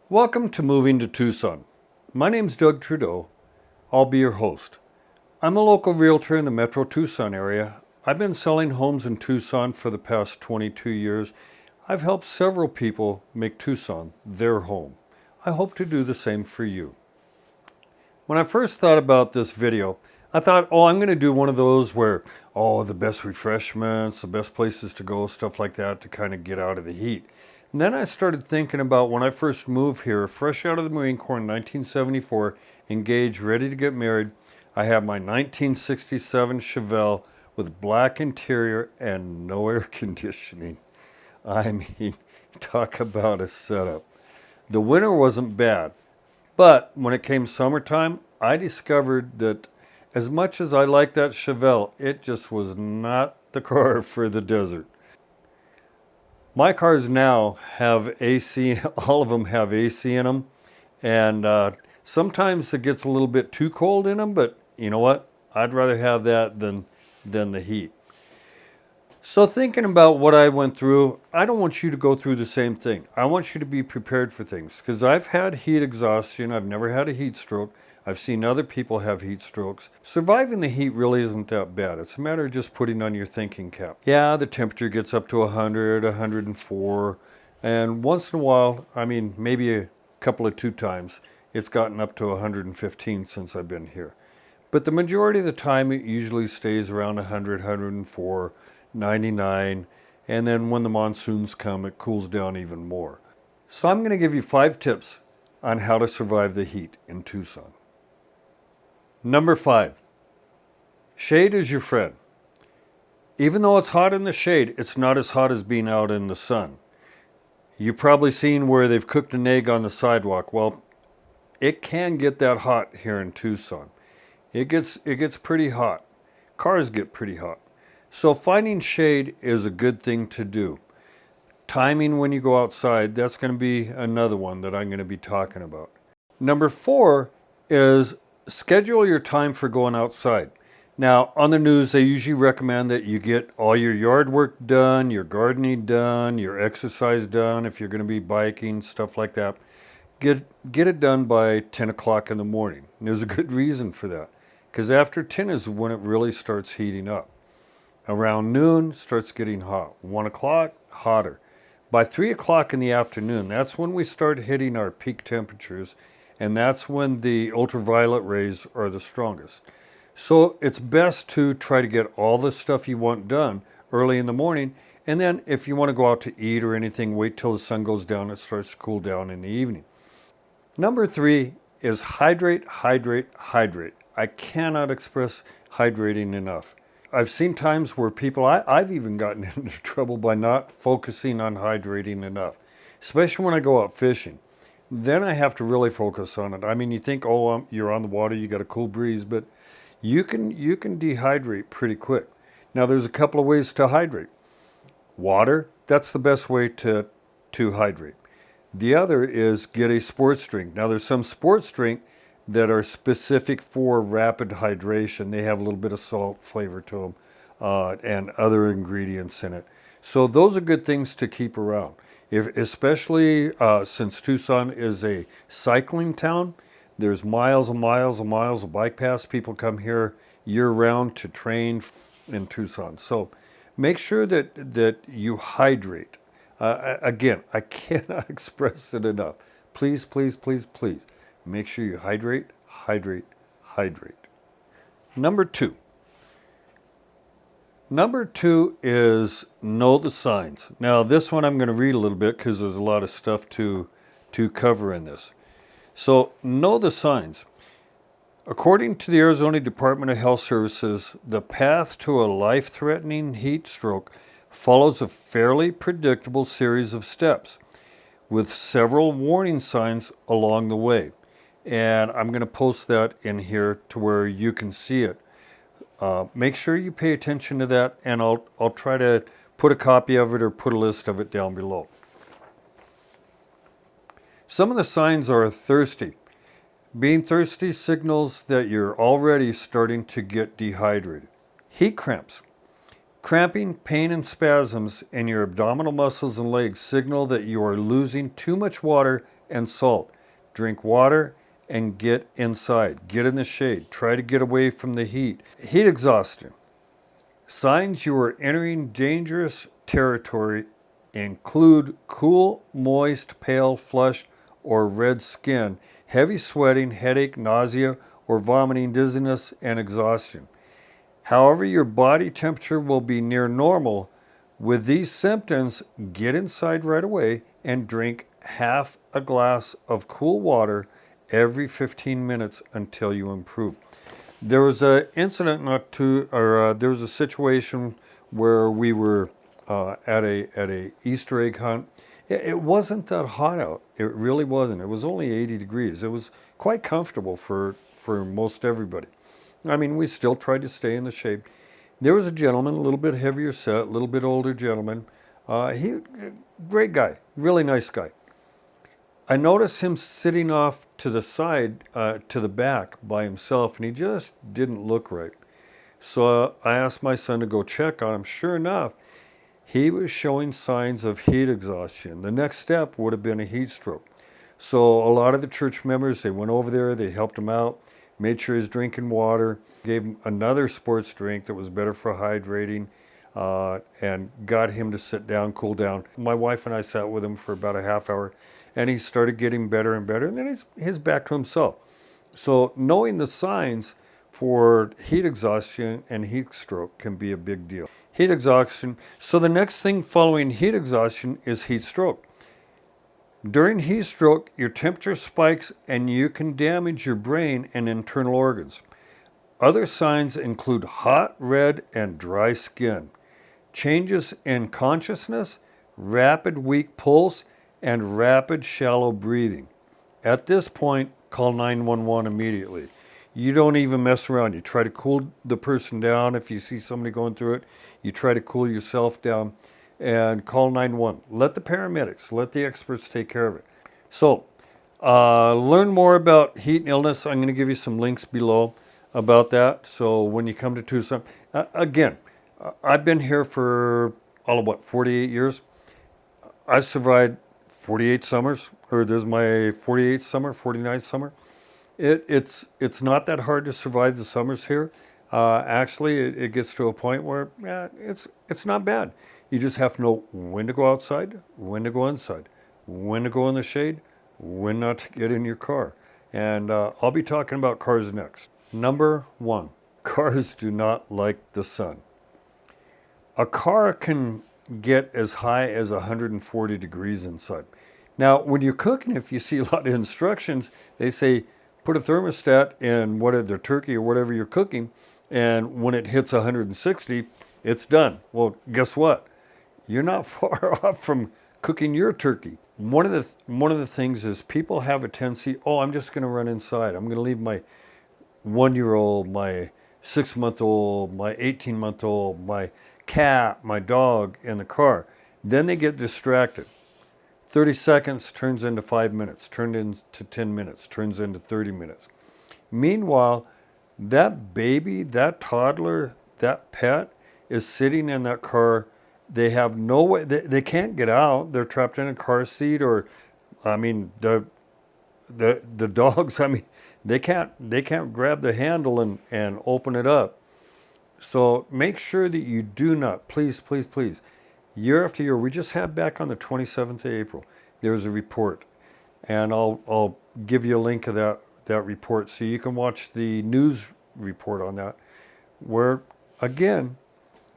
Welcome to Moving to Tucson. My name's Doug Trudeau. I'll be your host. I'm a local realtor in the Metro Tucson area. I've been selling homes in Tucson for the past 22 years. I've helped several people make Tucson their home. I hope to do the same for you. When I first thought about this video, I thought, I'm going to do one of those where, the best refreshments, the best places to go, stuff like that to kind of get out of the heat. And then I started thinking about when I first moved here, fresh out of the Marine Corps in 1974, engaged, ready to get married. I had my 1967 Chevelle with black interior and no air conditioning. I mean, talk about a setup. The winter wasn't bad, but when it came summertime, I discovered that as much as I liked that Chevelle, it just was not the car for the desert. My cars now have AC, all of them have AC in them, and sometimes it gets a little bit too cold in them, but you know what? I'd rather have that than the heat. So thinking about what I went through, I don't want you to go through the same thing. I want you to be prepared for things, because I've had heat exhaustion. I've never had a heat stroke. I've seen other people have heat strokes. Surviving the heat really isn't that bad. It's a matter of just putting on your thinking cap. Yeah, the temperature gets up to 100, 104, and once in a while, maybe a couple of 2 times, it's gotten up to 115 since I've been here. But the majority of the time, it usually stays around 100, 104, 99, and then when the monsoons come, it cools down even more. So I'm going to give you 5 tips on how to survive the heat in Tucson. Number 5, shade is your friend. Even though it's hot in the shade, it's not as hot as being out in the sun. You've probably seen where they've cooked an egg on the sidewalk. Well, it can get that hot here in Tucson. It gets pretty hot. Cars get pretty hot. So finding shade is a good thing to do. Timing when you go outside, that's going to be another one that I'm going to be talking about. Number 4 is schedule your time for going outside. Now, on the news, they usually recommend that you get all your yard work done, your gardening done, your exercise done, if you're going to be biking, stuff like that. Get it done by 10 o'clock in the morning. And there's a good reason for that, because after 10 is when it really starts heating up. Around noon, starts getting hot. 1 o'clock, hotter. By 3 o'clock in the afternoon, that's when we start hitting our peak temperatures, and that's when the ultraviolet rays are the strongest. So it's best to try to get all the stuff you want done early in the morning, and then if you want to go out to eat or anything, wait till the sun goes down. It starts to cool down in the evening. Number 3 is hydrate, hydrate, hydrate. I cannot express hydrating enough. I've seen times where I've even gotten into trouble by not focusing on hydrating enough, especially when I go out fishing. Then I have to really focus on it. You think, you're on the water, you got a cool breeze, but you can dehydrate pretty quick. Now, there's a couple of ways to hydrate. Water, that's the best way to hydrate. The other is get a sports drink. Now, there's some sports drink that are specific for rapid hydration. They have a little bit of salt flavor to them and other ingredients in it. So those are good things to keep around. Especially since Tucson is a cycling town, there's miles and miles and miles of bike paths. People come here year-round to train in Tucson. So make sure that you hydrate. Again, I cannot express it enough. Please, please, please, please. Make sure you hydrate, hydrate, hydrate. Number 2. Number 2 is know the signs. Now, this one I'm going to read a little bit because there's a lot of stuff to cover in this. So, know the signs. According to the Arizona Department of Health Services, the path to a life-threatening heat stroke follows a fairly predictable series of steps with several warning signs along the way. And I'm going to post that in here to where you can see it. Make sure you pay attention to that, and I'll try to put a copy of it or put a list of it down below. Some of the signs are thirsty. Being thirsty signals that you're already starting to get dehydrated. Heat cramps. Cramping, pain, and spasms in your abdominal muscles and legs signal that you are losing too much water and salt. Drink water and get inside. Get in the shade. Try to get away from the heat. Heat exhaustion. Signs you are entering dangerous territory include cool, moist, pale, flushed, or red skin, heavy sweating, headache, nausea, or vomiting, dizziness, and exhaustion. However, your body temperature will be near normal. With these symptoms, get inside right away and drink half a glass of cool water every 15 minutes until you improve. There was an incident there was a situation where we were at a Easter egg hunt. It wasn't that hot out. It really wasn't. It was only 80 degrees. It was quite comfortable for most everybody. I mean, we still tried to stay in the shade. There was a gentleman, a little bit heavier set, a little bit older gentleman. Great guy, really nice guy. I noticed him sitting off to the side, to the back by himself, and he just didn't look right. So I asked my son to go check on him. Sure enough, he was showing signs of heat exhaustion. The next step would have been a heat stroke. So a lot of the church members, they went over there, they helped him out, made sure he's drinking water, gave him another sports drink that was better for hydrating, and got him to sit down, cool down. My wife and I sat with him for about a half hour, and he started getting better and better, and then he's back to himself. So knowing the signs for heat exhaustion and heat stroke can be a big deal. Heat exhaustion. So the next thing following heat exhaustion is heat stroke. During heat stroke, your temperature spikes and you can damage your brain and internal organs. Other signs include hot, red, and dry skin, changes in consciousness, rapid weak pulse, and rapid shallow breathing. At this point, call 911 immediately. You don't even mess around. You try to cool the person down. If you see somebody going through it, you try to cool yourself down and call 911. Let the paramedics, let the experts take care of it. So, learn more about heat and illness. I'm going to give you some links below about that. So when you come to Tucson, again, I've been here for 48 years. I survived 48 summers, or there's my 48th summer, 49th summer. It's not that hard to survive the summers here. Actually, it gets to a point where it's not bad. You just have to know when to go outside, when to go inside, when to go in the shade, when not to get in your car. And I'll be talking about cars next. Number 1, cars do not like the sun. A car can get as high as 140 degrees inside. Now, when you're cooking, if you see a lot of instructions, they say put a thermostat in their turkey or whatever you're cooking, and when it hits 160, it's done. Well, guess what? You're not far off from cooking your turkey. One of the things is people have a tendency, I'm just going to run inside. I'm going to leave my 1-year-old, my 6-month-old, my 18-month-old, my cat, my dog in the car. Then they get distracted. 30 seconds turns into 5 minutes, turned into 10 minutes, turns into 30 minutes. Meanwhile, that baby, that toddler, that pet is sitting in that car. They have no way, they can't get out. They're trapped in a car seat, or, the dogs, they can't grab the handle and open it up. So make sure that you do not, please, year after year, we just had back on the 27th of April, there was a report, and I'll give you a link of that report so you can watch the news report on that, where, again,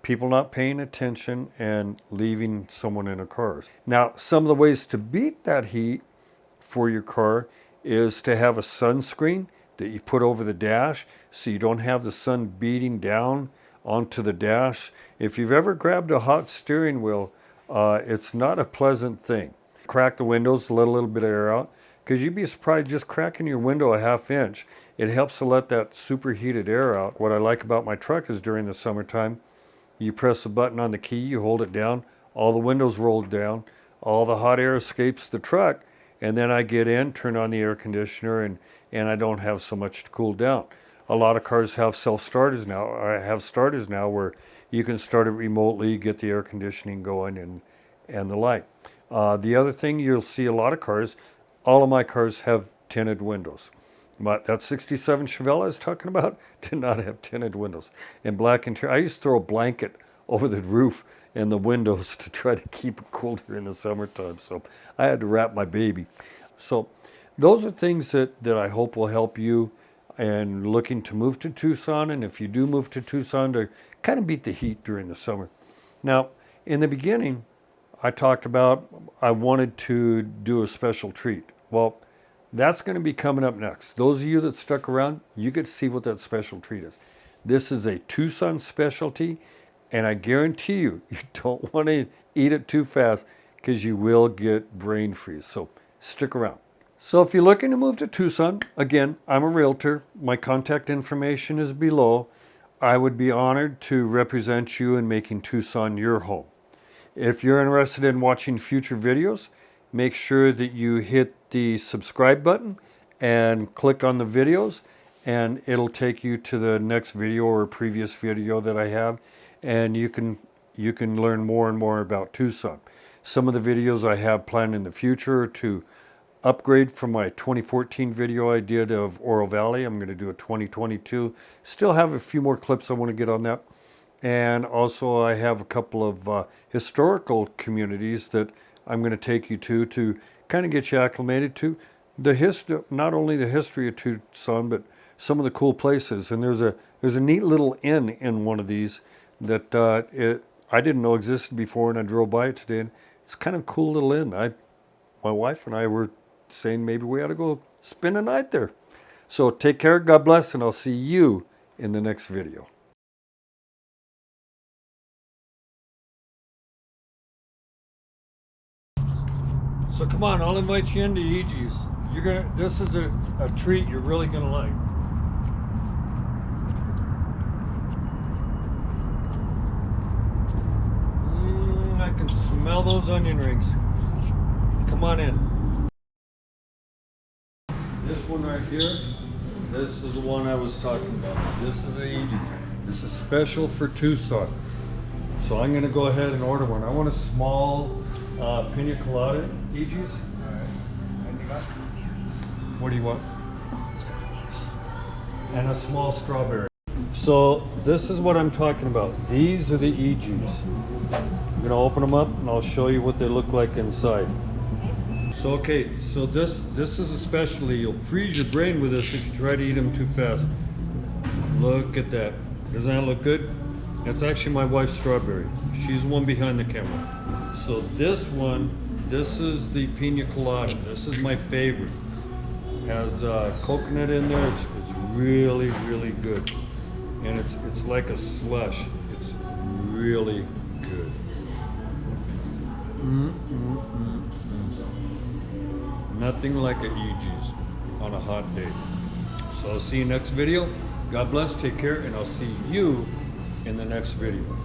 people not paying attention and leaving someone in a car. Now, some of the ways to beat that heat for your car is to have a sunscreen that you put over the dash so you don't have the sun beating down onto the dash. If you've ever grabbed a hot steering wheel, it's not a pleasant thing. Crack the windows, let a little bit of air out, because you'd be surprised just cracking your window a half inch. It helps to let that superheated air out. What I like about my truck is during the summertime, you press the button on the key, you hold it down, all the windows roll down, all the hot air escapes the truck, and then I get in, turn on the air conditioner, and I don't have so much to cool down. A lot of cars have self-starters now. I have starters now where you can start it remotely, get the air conditioning going, and the like. The other thing, you'll see a lot of cars, all of my cars have tinted windows. But that 67 Chevelle I was talking about did not have tinted windows and black interior. I used to throw a blanket over the roof and the windows to try to keep it cool during the summertime. So I had to wrap my baby. So those are things that I hope will help you and looking to move to Tucson. And if you do move to Tucson, to kind of beat the heat during the summer. Now, in the beginning, I talked about I wanted to do a special treat. Well, that's going to be coming up next. Those of you that stuck around, you get to see what that special treat is. This is a Tucson specialty, and I guarantee you, you don't want to eat it too fast because you will get brain freeze. So stick around. So if you're looking to move to Tucson, again, I'm a realtor. My contact information is below. I would be honored to represent you in making Tucson your home. If you're interested in watching future videos, make sure that you hit the subscribe button and click on the videos, and it'll take you to the next video or previous video that I have, and you can learn more and more about Tucson. Some of the videos I have planned in the future to upgrade from my 2014 video I did of Oro Valley. I'm going to do a 2022. Still have a few more clips I want to get on that. And also I have a couple of historical communities that I'm going to take you to kind of get you acclimated to not only the history of Tucson, but some of the cool places. And there's a neat little inn in one of these that I didn't know existed before, and I drove by it today. And it's kind of a cool little inn. My wife and I were saying maybe we ought to go spend a night there. So take care, God bless, and I'll see you in the next video. So come on, I'll invite you into EG's. This is a treat you're really gonna like. I can smell those onion rings. Come on in. This one right here, this is the one I was talking about. This is a EG's. This is special for Tucson. So I'm gonna go ahead and order one. I want a small pina colada, EG's. What do you want? Small strawberries. And a small strawberry. So this is what I'm talking about. These are the EG's. I'm gonna open them up and I'll show you what they look like inside. So okay, so this is a specialty. You'll freeze your brain with this if you try to eat them too fast. Look at that. Doesn't that look good? That's actually my wife's strawberry. She's the one behind the camera. So this is the pina colada. This is my favorite. Has coconut in there. It's really, really good. And it's like a slush. It's really good. Nothing like a EG's on a hot day. So I'll see you next video. God bless, take care, and I'll see you in the next video.